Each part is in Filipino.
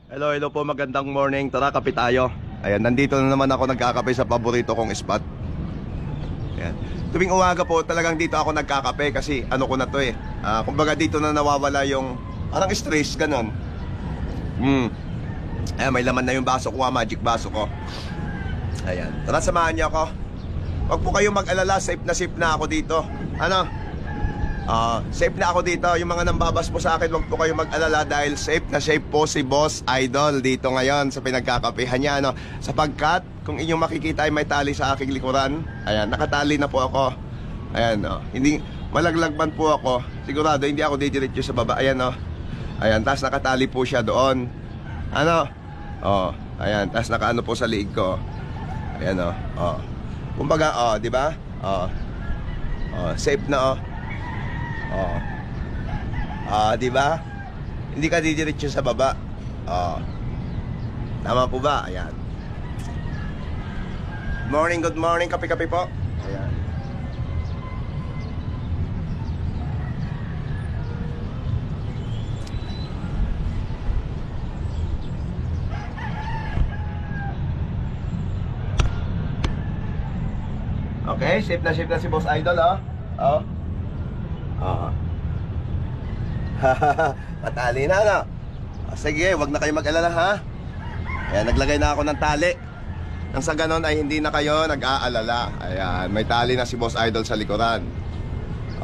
Hello, hello po, magandang morning. Tara, kape tayo. Ayan, nandito na naman ako nagkakape sa paborito kong spot. Ayan. Tuwing umaga po, talagang dito ako nagkakape kasi ano ko na to eh. Kumbaga dito na nawawala yung parang stress, ganon. Ayan, may laman na yung baso ko, magic baso ko. Ayan, tara samahan niyo ako. Huwag po kayong mag-alala, safe na ako dito. Ano? Safe na ako dito. Yung mga nambabas po sa akin, huwag po kayong mag-alala dahil safe na safe po si Boss Idol dito ngayon sa pinagkakapehan niya, no? Sapagkat kung inyong makikita ay may tali sa aking likuran. Ayan, nakatali na po ako. Ayan, no? Hindi, malaglag man po ako. Sigurado hindi ako didiretso sa baba. Ayan, no? Ayan, tas nakatali po siya doon. Ano? Ayan, tas nakaano po sa liig ko. Ayan, no? Kumbaga, di ba? Safe na, di ba? Hindi ka didiretso sa baba. Tama po ba? Ayan. Good morning, kape-kape po. Ayan. Okay, safe na si Boss Idol, Patali na, no? Sige, wag na kayo mag-alala, ha? Ayan, naglagay na ako ng tali. Nang sa ganon ay hindi na kayo nag-aalala. Ayan, may tali na si Boss Idol sa likuran.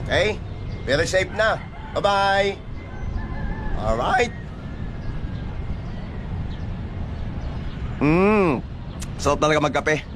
Okay? Very safe na. Bye-bye. Alright. Sarap talaga magkape.